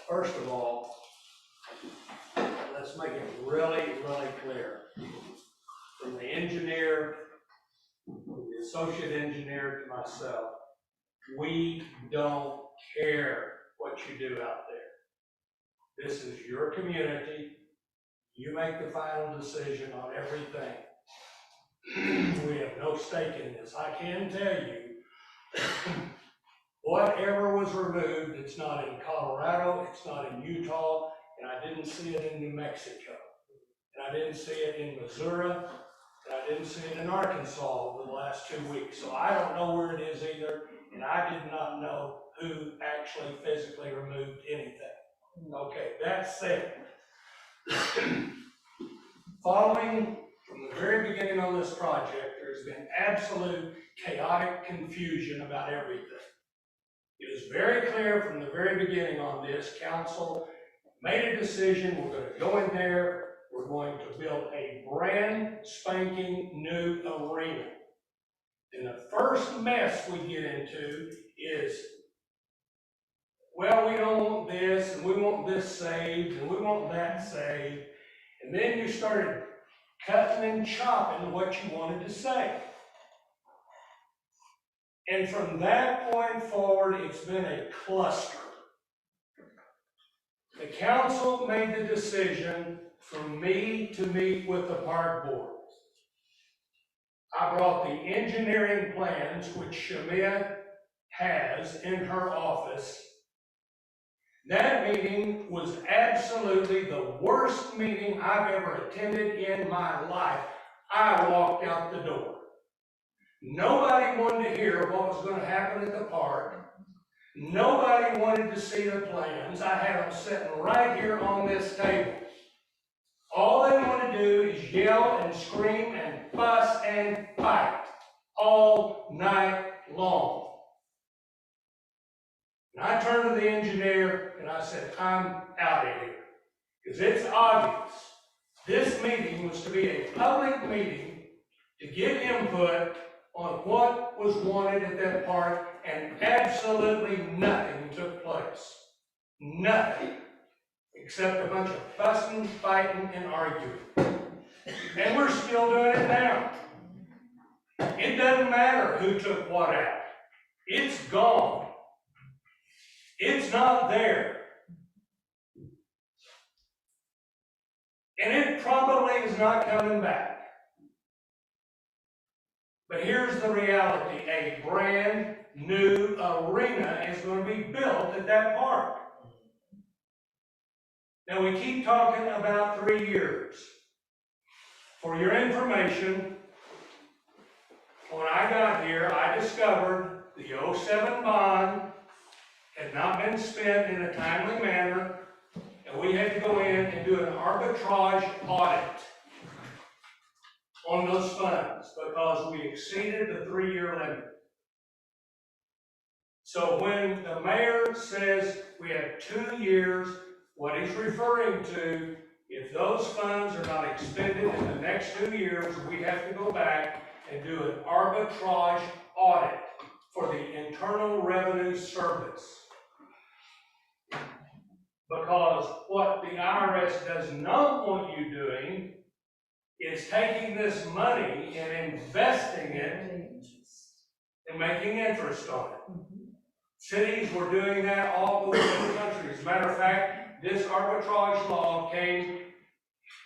First of all, let's make it really, really clear. From the engineer, the associate engineer to myself, we don't care what you do out there. This is your community. You make the final decision on everything. We have no stake in this. I can tell you, whatever was removed, it's not in Colorado, it's not in Utah, and I didn't see it in New Mexico. And I didn't see it in Missouri, and I didn't see it in Arkansas over the last 2 weeks. So I don't know where it is either, and I did not know who actually physically removed anything. Okay, that said, following from the very beginning on this project, there's been absolute chaotic confusion about everything. It is very clear from the very beginning on this, council made a decision, we're going to go in there, we're going to build a brand spanking new arena. And the first mess we get into is, well, we don't want this, and we want this saved, and we want that saved. And then you started cutting and chopping what you wanted to say. And from that point forward, it's been a cluster. The council made the decision for me to meet with the park board. I brought the engineering plans, which Shamia has in her office. That meeting was absolutely the worst meeting I've ever attended in my life. I walked out the door. Nobody wanted to hear what was going to happen at the park. Nobody wanted to see the plans. I had them sitting right here on this table. All they want to do is yell and scream and fuss and fight all night long. And I turned to the engineer and I said, I'm out of here. Because it's obvious this meeting was to be a public meeting to get input on what was wanted at that park, and absolutely nothing took place. Nothing. Except a bunch of fussing, fighting, and arguing. And we're still doing it now. It doesn't matter who took what out. It's gone. It's not there. And it probably is not coming back. But here's the reality. A brand new arena is going to be built at that park. Now we keep talking about 3 years. For your information, when I got here, I discovered the 07 bond had not been spent in a timely manner, and we had to go in and do an arbitrage audit on those funds because we exceeded the 3-year limit. So when the mayor says we have 2 years, what he's referring to, if those funds are not expended in the next 2 years, we have to go back and do an arbitrage audit for the Internal Revenue Service. Because what the IRS does not want you doing is taking this money and investing it and making interest on it. Cities were doing that all over the country. As a matter of fact, this arbitrage law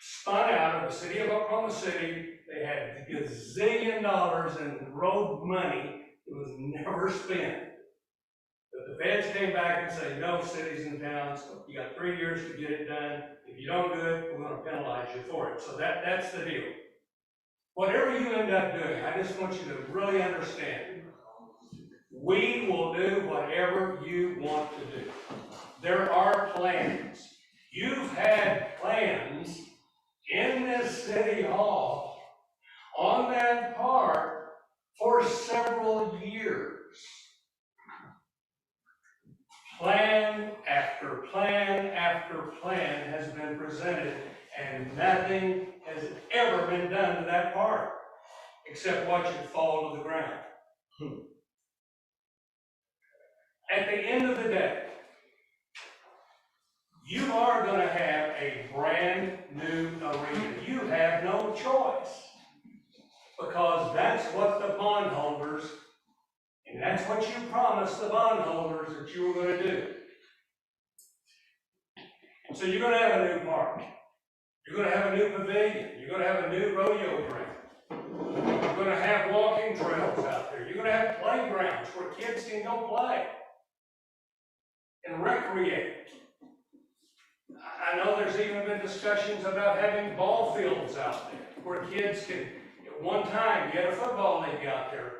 spun out of the city of Oklahoma City. They had $gazillion in road money that was never spent. But the feds came back and said, no, cities and towns, you got 3 years to get it done. If you don't do it, we're going to penalize you for it. So that's the deal. Whatever you end up doing, I just want you to really understand, we will do whatever you want to do. There are plans. You've had plans in this city hall on that park for several years. Plan after plan after plan has been presented, and nothing has ever been done to that park except watch it fall to the ground. At the end of the day, are going to have a brand new arena. You have no choice, because that's what the bondholders, and that's what you promised the bondholders that you were going to do. So you're going to have a new park. You're going to have a new pavilion. You're going to have a new rodeo ground. You're going to have walking trails out there. You're going to have playgrounds where kids can go play and recreate. I know there's even been discussions about having ball fields out there where kids can, at one time, you had a football league out there.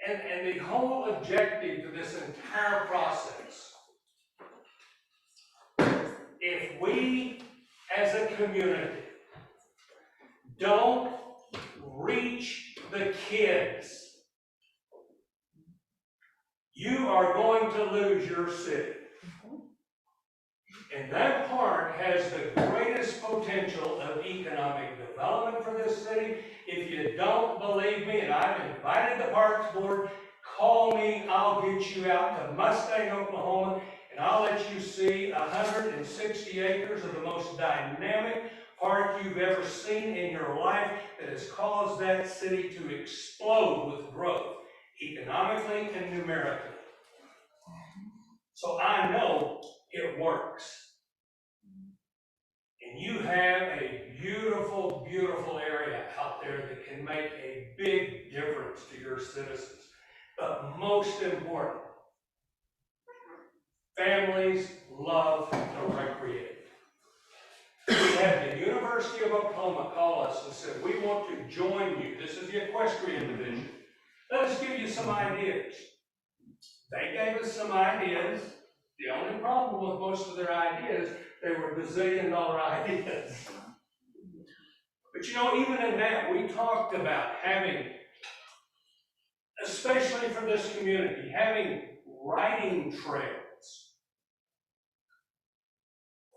And the whole objective to this entire process, if we as a community don't reach the kids, you are going to lose your city. And that park has the greatest potential of economic development for this city. If you don't believe me, and I've invited the Parks Board, call me, I'll get you out to Mustang, Oklahoma, and I'll let you see 160 acres of the most dynamic park you've ever seen in your life that has caused that city to explode with growth, economically and numerically. So I know it works. And you have a beautiful, beautiful area out there that can make a big difference to your citizens. But most important, families love to recreate. We had the University of Oklahoma call us and said, we want to join you. This is the equestrian division. Let us give you some ideas. They gave us some ideas. The only problem with most of their ideas, they were gazillion-dollar ideas. But you know, even in that, we talked about having, especially for this community, having riding trails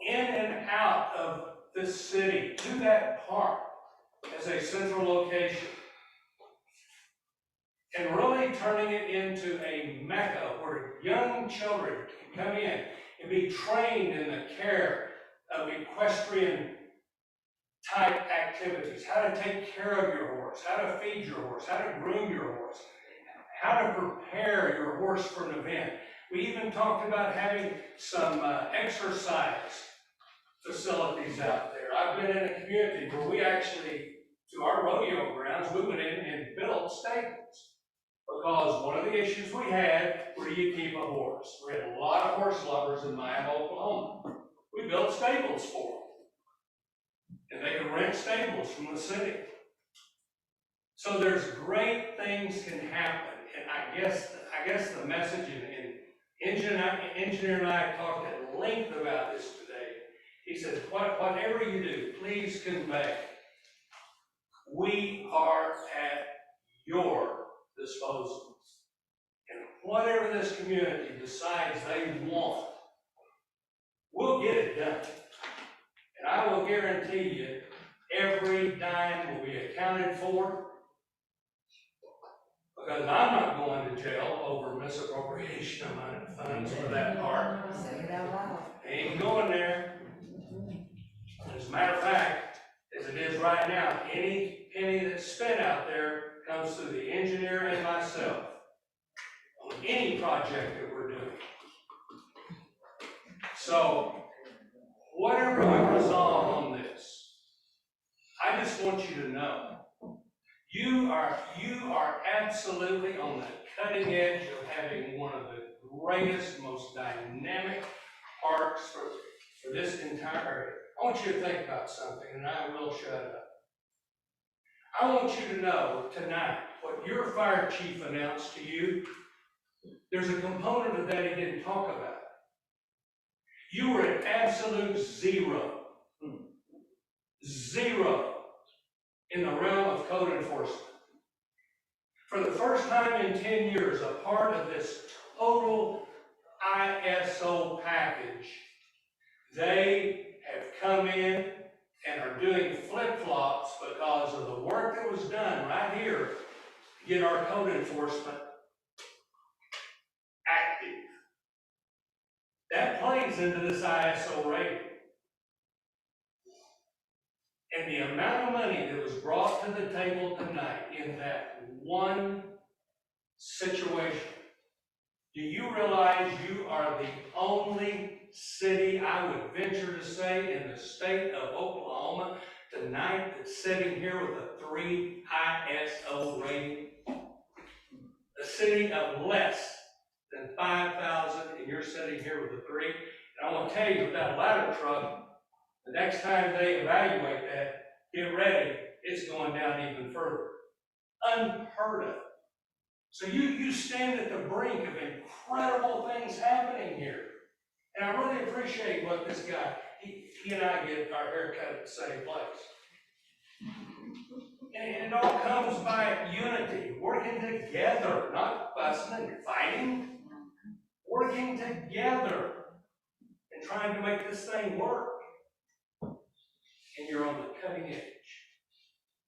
in and out of the city to that park as a central location. And really turning it into a mecca where young children can come in and be trained in the care of equestrian type activities, how to take care of your horse, how to feed your horse, how to groom your horse, how to prepare your horse for an event. We even talked about having some exercise facilities out there. I've been in a community where we actually, to our rodeo grounds, we went in and built stables. Because one of the issues we had, where do you keep a horse? We had a lot of horse lovers in Miami, Oklahoma. We built stables for them. And they could rent stables from the city. So there's great things can happen. And I guess the message, and engineer and I talked at length about this today. He said, whatever you do, please convey, we are at your disposal. And whatever this community decides they want, we'll get it done. And I will guarantee you, every dime will be accounted for, because I'm not going to jail over misappropriation of funds for that park. Say it out loud. I ain't going there. As a matter of fact, as it is right now, any penny that's spent out there comes through the engineer and myself on any project that we're doing. So, whatever we resolve on this, I just want you to know, you are absolutely on the cutting edge of having one of the greatest, most dynamic parks for this entire area. I want you to think about something, and I will shut up. I want you to know tonight what your fire chief announced to you. There's a component of that he didn't talk about. You were at absolute zero in the realm of code enforcement. For the first time in 10 years, a part of this total ISO package, they have come in and are doing flip-flops because of the work that was done right here to get our code enforcement active. That plays into this ISO rating. And the amount of money that was brought to the table tonight in that one situation, do you realize you are the only city, I would venture to say, in the state of Oklahoma tonight that's sitting here with a 3 ISO rating? A city of less than 5,000, and you're sitting here with a 3. And I want to tell you, with that ladder truck, the next time they evaluate that, get ready, it's going down even further. Unheard of. So you stand at the brink of incredible things happening here. And I really appreciate what this guy, he and I get our haircut at the same place. And it all comes by unity, working together, not fussing and fighting, working together and trying to make this thing work. And you're on the cutting edge.